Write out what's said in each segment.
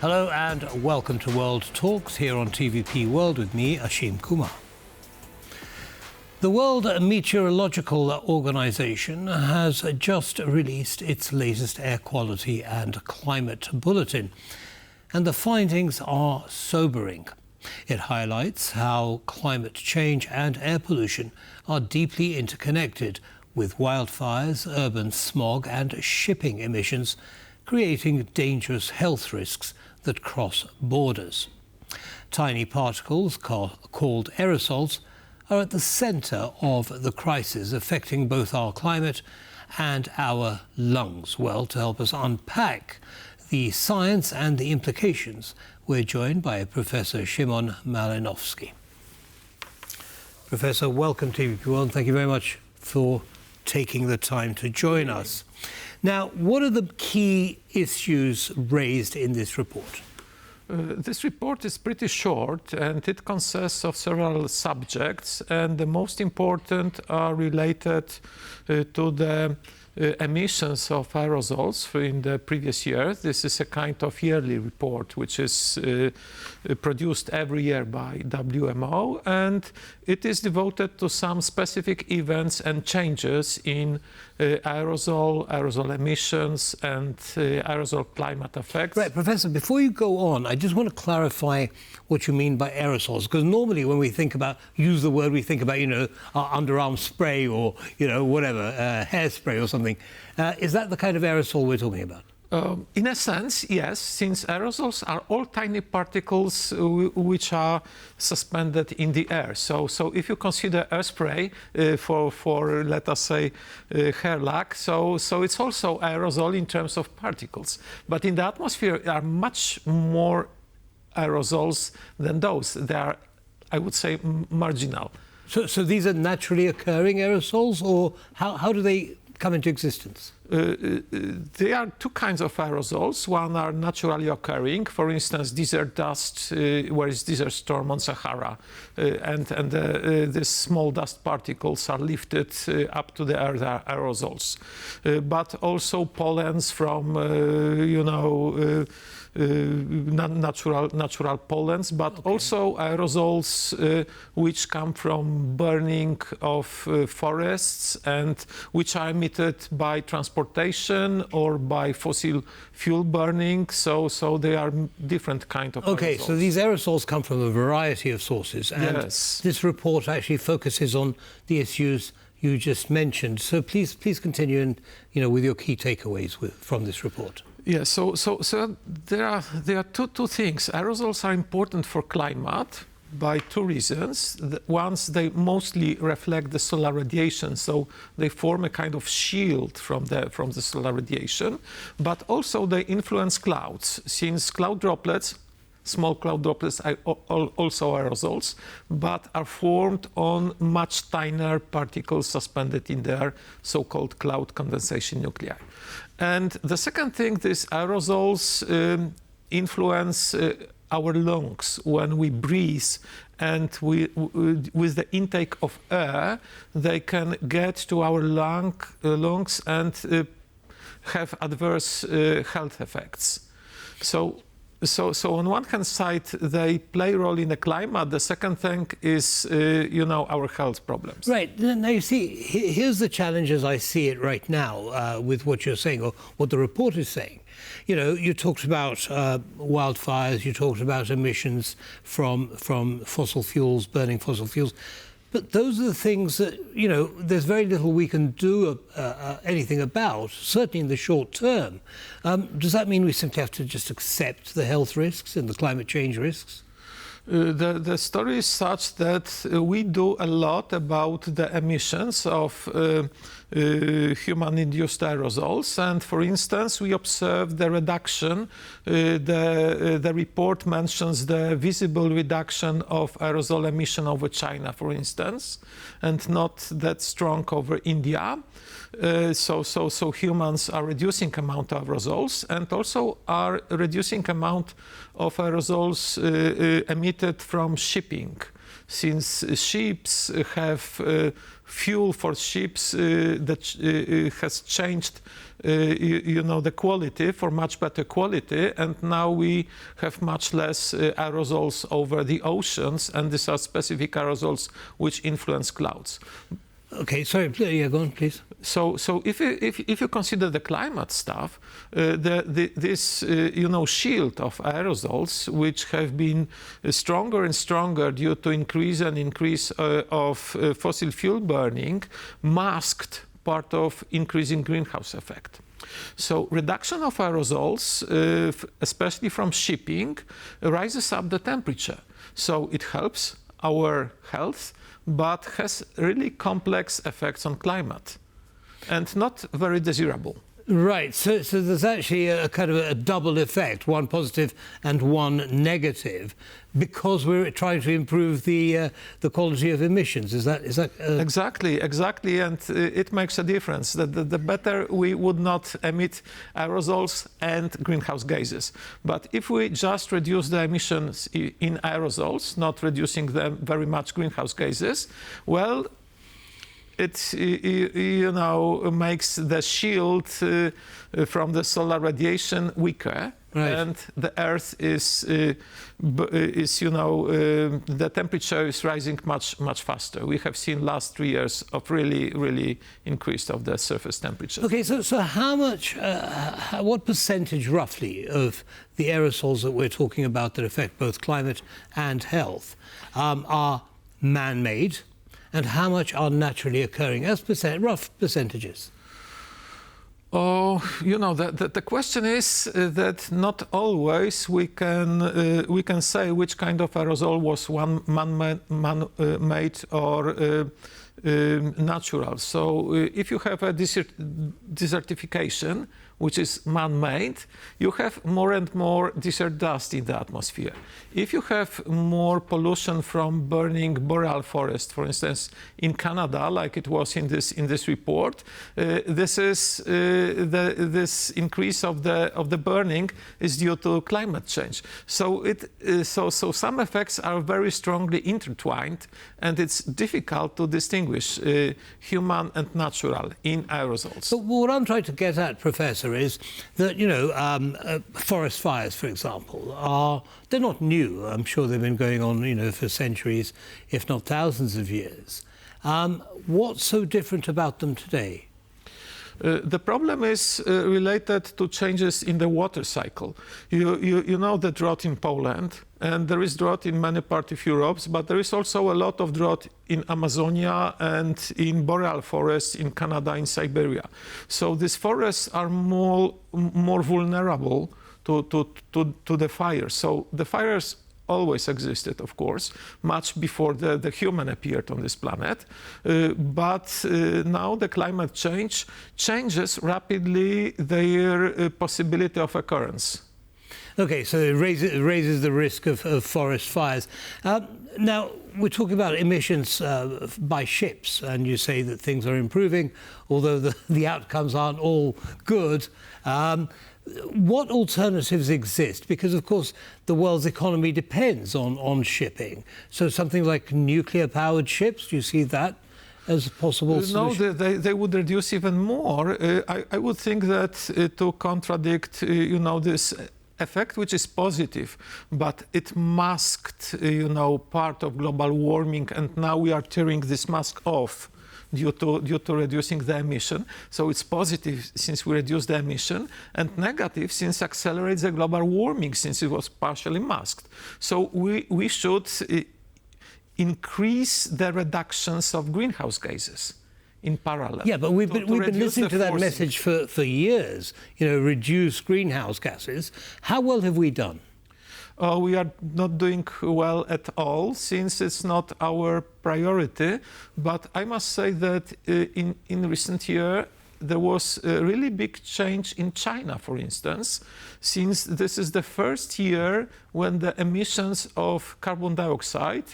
Hello and welcome to World Talks here on TVP World with me, Ashim Kumar. The World Meteorological Organization has just released its latest air quality and climate bulletin, and the findings are sobering. It highlights how climate change and air pollution are deeply interconnected, with wildfires, urban smog and shipping emissions creating dangerous health risks that cross borders. Tiny particles called aerosols are at the centre of the crisis affecting both our climate and our lungs. Well, to help us unpack the science and the implications, we're joined by Professor Szymon Malinowski. Professor, welcome to TVP World. Thank you very much for taking the time to join us. Now, what are the key issues raised in this report? This report is pretty short and it consists of several subjects, and the most important are related to the emissions of aerosols in the previous year. This is a kind of yearly report which is produced every year by WMO, and it is devoted to some specific events and changes in aerosol emissions and aerosol climate effects. Right, Professor, before you go on, I just want to clarify what you mean by aerosols, because normally when we think about, use the word, we think about, our underarm spray or, whatever, hairspray or something. Is that the kind of aerosol we're talking about? In a sense, yes, since aerosols are all tiny particles which are suspended in the air. So if you consider airspray for let us say hair lac, so it's also aerosol in terms of particles. But in the atmosphere are much more aerosols than those. They are, I would say, marginal. So these are naturally occurring aerosols, or how do they come into existence? There are two kinds of aerosols. One are naturally occurring, for instance, desert dust, where is desert storm on Sahara, and these small dust particles are lifted up to the air, they are aerosols. But also pollens from, natural pollens, but also aerosols which come from burning of forests and which are emitted by transportation or by fossil fuel burning. So they are different kind of Okay, aerosols. so these aerosols come from a variety of sources, and yes, this report actually focuses on the issues you just mentioned. So please continue and with your key takeaways from this report. Yeah, so there are two things. Aerosols are important for climate by two reasons. One, they mostly reflect the solar radiation, so they form a kind of shield from the solar radiation. But also they influence clouds, since cloud droplets, small cloud droplets, are also aerosols, but are formed on much tinier particles suspended in their so-called cloud condensation nuclei. And the second thing, these aerosols influence our lungs when we breathe, and with the intake of air, they can get to our lungs and have adverse health effects. So on one hand side, they play a role in the climate. The second thing is, our health problems. Right. Now, you see, here's the challenge as I see it right now with what you're saying, or what the report is saying. You talked about wildfires, you talked about emissions from fossil fuels, burning fossil fuels. But those are the things that, there's very little we can do anything about, certainly in the short term. Does that mean we simply have to just accept the health risks and the climate change risks? The story is such that we do a lot about the emissions of human-induced aerosols, and for instance, we observe the reduction. The report mentions the visible reduction of aerosol emission over China, for instance, and not that strong over India. So humans are reducing amount of aerosols, and also are reducing amount of aerosols emitted from shipping. since ships have fuel for ships that has changed the quality for much better quality, and now we have much less aerosols over the oceans, and these are specific aerosols which influence clouds. Okay, sorry, yeah, go on, please. So if you consider the climate stuff, this shield of aerosols, which have been stronger and stronger due to increase of fossil fuel burning, masked part of increasing greenhouse effect. So reduction of aerosols, especially from shipping, rises up the temperature. So it helps our health, but has really complex effects on climate and not very desirable. Right, so there's actually a kind of a double effect, one positive and one negative, because we're trying to improve the quality of emissions. Is that Exactly, and it makes a difference. The better we would not emit aerosols and greenhouse gases. But if we just reduce the emissions in aerosols, not reducing them very much greenhouse gases, well, it makes the shield from the solar radiation weaker, right. And the Earth the temperature is rising much faster. We have seen last 3 years of really increase of the surface temperature. Okay, so how much, what percentage roughly of the aerosols that we're talking about that affect both climate and health are man-made? And how much are naturally occurring as rough percentages? Oh, the question is that not always we can say which kind of aerosol was one man-made or natural. So if you have a desertification, which is man-made, you have more and more desert dust in the atmosphere. If you have more pollution from burning boreal forest, for instance, in Canada, like it was in this report, this increase of the burning is due to climate change. So some effects are very strongly intertwined, and it's difficult to distinguish human and natural in aerosols. But what I'm trying to get at, Professor, is that forest fires, for example, they're not new. I'm sure they've been going on, for centuries, if not thousands of years. What's so different about them today? The problem is related to changes in the water cycle. You know the drought in Poland, and there is drought in many parts of Europe, but there is also a lot of drought in Amazonia and in boreal forests in Canada, in Siberia. So these forests are more vulnerable to the fire. So the fires always existed, of course, much before the human appeared on this planet. But now the climate change changes rapidly their possibility of occurrence. Okay, so it raises the risk of forest fires. Now, we're talking about emissions by ships, and you say that things are improving, although the outcomes aren't all good. What alternatives exist? Because, of course, the world's economy depends on shipping. So something like nuclear-powered ships, do you see that as a possible solution? No, they would reduce even more. I would think that to contradict, this effect, which is positive, but it masked, part of global warming, and now we are tearing this mask off due to reducing the emission. So it's positive since we reduce the emission, and negative since it accelerates the global warming since it was partially masked. So we should increase the reductions of greenhouse gases in parallel. Yeah, but we've been listening to that message for years, reduce greenhouse gases. How well have we done? We are not doing well at all, since it's not our priority. But I must say that in recent year, there was a really big change in China, for instance, since this is the first year when the emissions of carbon dioxide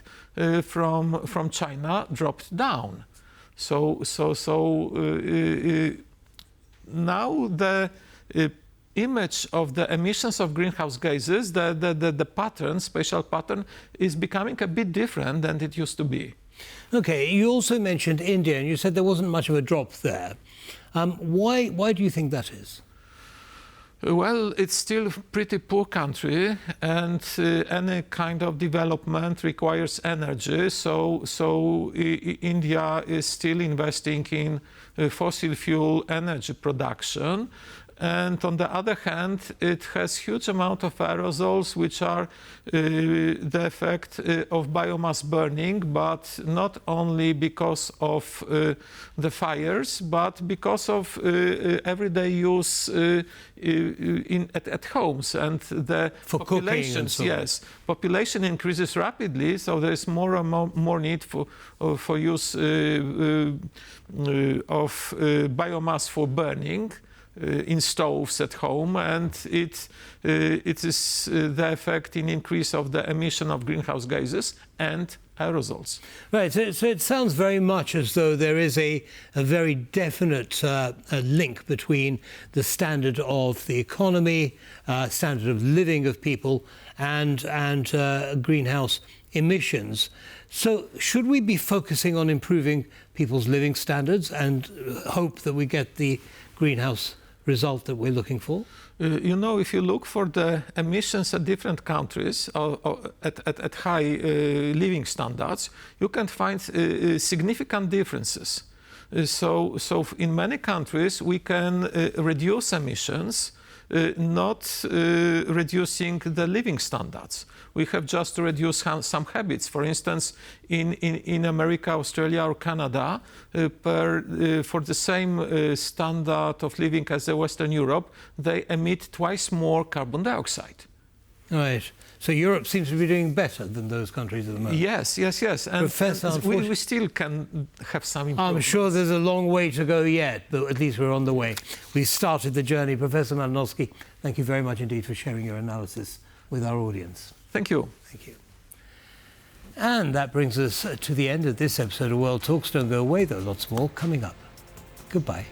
from China dropped down. So now the image of the emissions of greenhouse gases, the pattern, spatial pattern, is becoming a bit different than it used to be. Okay, you also mentioned India, and you said there wasn't much of a drop there. Why do you think that is? Well, it's still a pretty poor country, and any kind of development requires energy. So India is still investing in fossil fuel energy production. And on the other hand, it has huge amount of aerosols, which are the effect of biomass burning, but not only because of the fires, but because of everyday use at homes and the for populations. Cooking and so on. Yes, population increases rapidly, so there is more and more need for use of biomass for burning. In stoves at home, and it is the effect in increase of the emission of greenhouse gases and aerosols. Right, so it sounds very much as though there is a very definite link between the standard of the economy, standard of living of people, and greenhouse emissions. So should we be focusing on improving people's living standards and hope that we get the greenhouse result that we're looking for? You know, if you look for the emissions at different countries at high living standards, you can find significant differences. So in many countries we can reduce emissions, not reducing the living standards. We have just to reduce some habits. For instance, in America, Australia, or Canada, for the same standard of living as Western Europe, they emit twice more carbon dioxide. Right. So Europe seems to be doing better than those countries at the moment. Yes. And Professor, we still can have some improvements. I'm sure there's a long way to go yet, but at least we're on the way. We started the journey. Professor Malinowski, thank you very much indeed for sharing your analysis with our audience. Thank you. Thank you. And that brings us to the end of this episode of World Talks. Don't go away, there are lots more coming up. Goodbye.